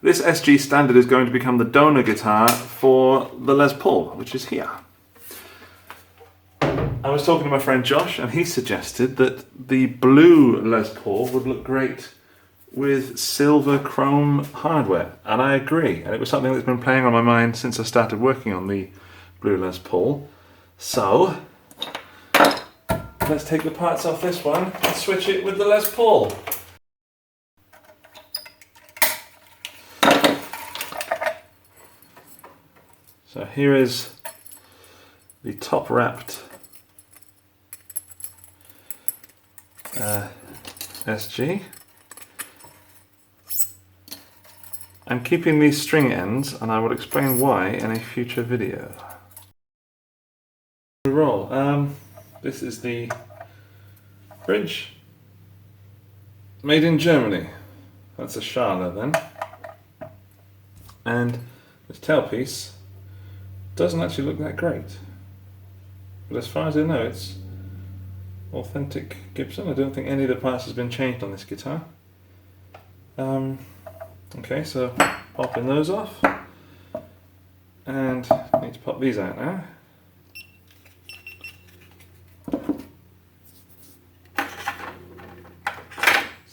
This SG Standard is going to become the donor guitar for the Les Paul, which is here. I was talking to my friend Josh, and he suggested that the blue Les Paul would look great with silver chrome hardware, and I agree. And it was something that's been playing on my mind since I started working on the blue Les Paul. So let's take the parts off this one and switch it with the Les Paul. So here is the top wrapped SG. I'm keeping these string ends, and I will explain why in a future video. Roll. This is the bridge, made in Germany. That's a Schala then. And this tailpiece doesn't actually look that great, but as far as I know, it's authentic Gibson. I don't think any of the parts has been changed on this guitar. Okay, so popping those off, and I need to pop these out now.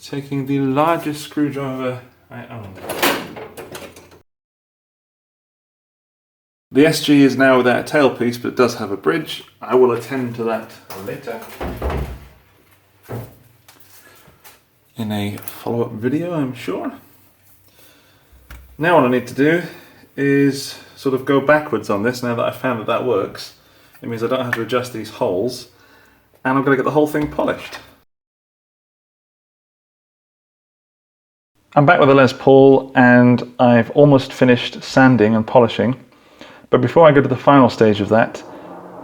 Taking the largest screwdriver I own. The SG is now without a tailpiece, but does have a bridge. I will attend to that later in a follow-up video, I'm sure. Now what I need to do is sort of go backwards on this now that I've found that that works. It means I don't have to adjust these holes, and I'm going to get the whole thing polished. I'm back with the Les Paul, and I've almost finished sanding and polishing. But before I go to the final stage of that,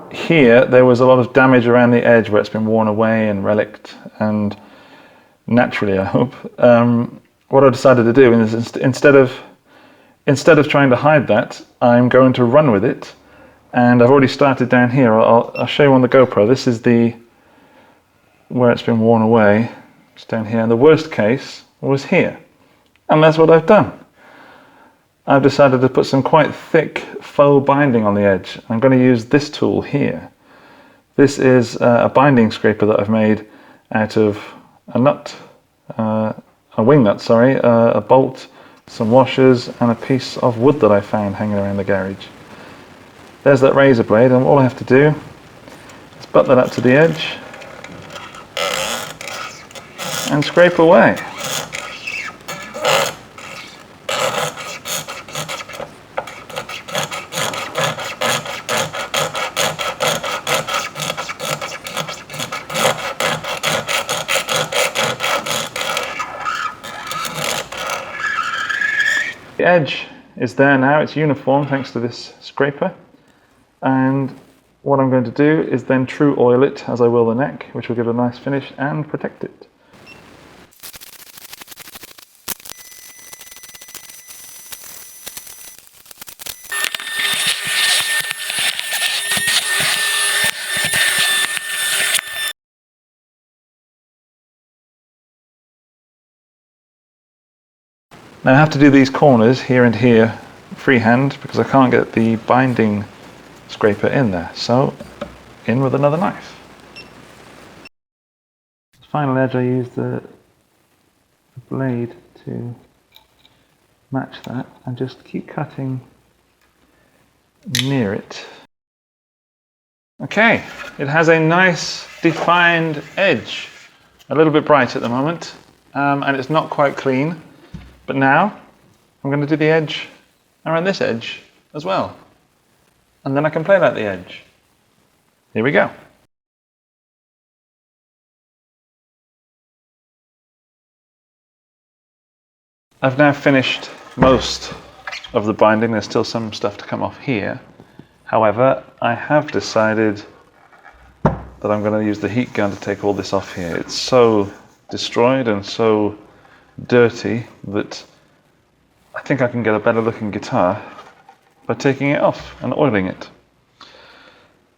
here there was a lot of damage around the edge where it's been worn away and relicked, and naturally I hope. What I decided to do is instead of trying to hide that, I'm going to run with it, and I've already started down here. I'll show you on the GoPro. This is where it's been worn away. It's down here, and the worst case was here, and that's what I've done. I've decided to put some quite thick faux binding on the edge. I'm going to use this tool here. This is a binding scraper that I've made out of a wing nut, a bolt, some washers, and a piece of wood that I found hanging around the garage. There's that razor blade, and all I have to do is butt that up to the edge and scrape away. The edge is there now, it's uniform thanks to this scraper, and what I'm going to do is then true oil it as I will the neck, which will give it a nice finish and protect it. Now I have to do these corners here and here freehand because I can't get the binding scraper in there, so in with another knife. The final edge I use the blade to match that and just keep cutting near it. Okay, it has a nice defined edge, a little bit bright at the moment, and it's not quite clean. But now I'm going to do the edge around this edge as well, and then I can play like the edge. Here we go. I've now finished most of the binding. There's still some stuff to come off here. However, I have decided that I'm going to use the heat gun to take all this off here. It's so destroyed and so dirty that I think I can get a better looking guitar by taking it off and oiling it.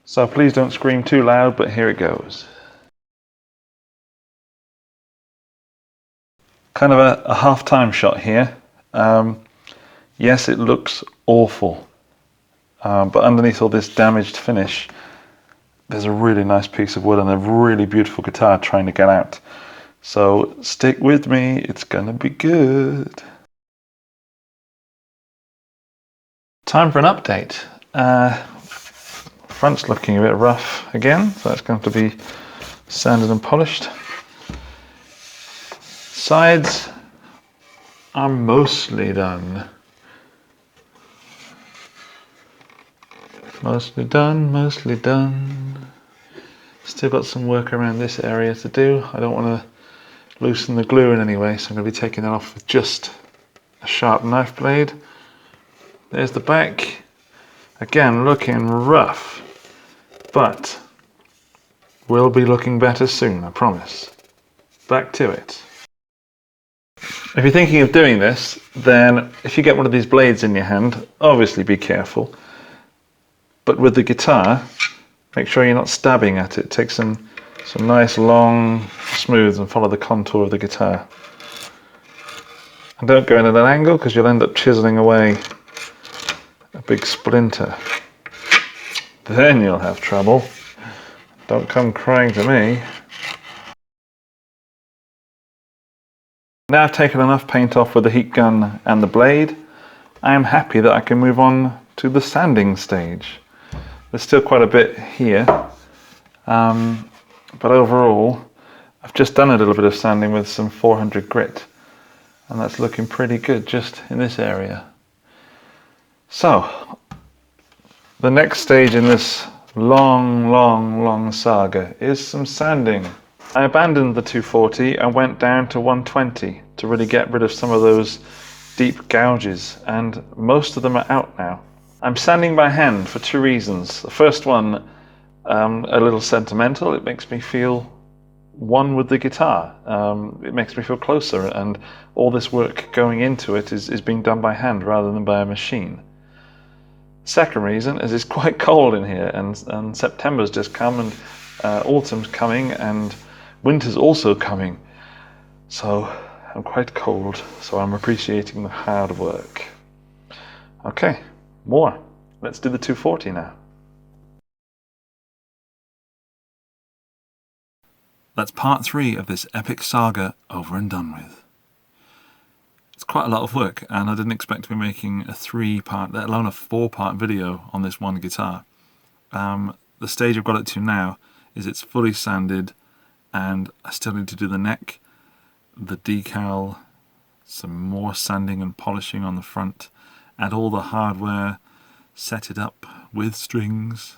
So please don't scream too loud, but here it goes. Kind of a half-time shot here. Yes, it looks awful, but underneath all this damaged finish, there's a really nice piece of wood and a really beautiful guitar trying to get out. So stick with me, it's gonna be good. Time for an update. Front's looking a bit rough again, so that's going to be sanded and polished. Sides are mostly done. Mostly done, mostly done. Still got some work around this area to do. I don't want to loosen the glue in any way, so I'm going to be taking it off with just a sharp knife blade. There's the back. Again, looking rough, but will be looking better soon, I promise. Back to it. If you're thinking of doing this, then if you get one of these blades in your hand, obviously be careful. But with the guitar, make sure you're not stabbing at it. Take some nice long smooths and follow the contour of the guitar. And don't go in at an angle because you'll end up chiseling away a big splinter. Then you'll have trouble. Don't come crying to me. Now I've taken enough paint off with the heat gun and the blade, I am happy that I can move on to the sanding stage. There's still quite a bit here, but overall I've just done a little bit of sanding with some 400 grit, and that's looking pretty good just in this area. So the next stage in this long saga is some sanding. I abandoned the 240 and went down to 120 to really get rid of some of those deep gouges, and most of them are out now. I'm sanding by hand for two reasons. The first one, a little sentimental. It makes me feel one with the guitar. It makes me feel closer, and all this work going into it is being done by hand rather than by a machine. Second reason is it's quite cold in here, and September's just come, and autumn's coming, and winter's also coming. So I'm quite cold, so I'm appreciating the hard work. Okay, more. Let's do the 240 now. That's part 3 of this epic saga over and done with. It's quite a lot of work, and I didn't expect to be making a 3-part, let alone a 4-part video on this one guitar. The stage I've got it to now is it's fully sanded, and I still need to do the neck, the decal, some more sanding and polishing on the front, add all the hardware, set it up with strings,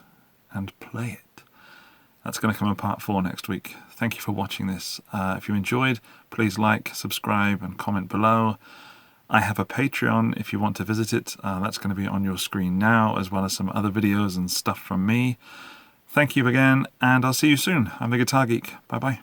and play it. That's going to come in part 4 next week. Thank you for watching this. If you enjoyed, please like, subscribe, and comment below. I have a Patreon if you want to visit it. That's going to be on your screen now, as well as some other videos and stuff from me. Thank you again, and I'll see you soon. I'm the Guitar Geek. Bye-bye.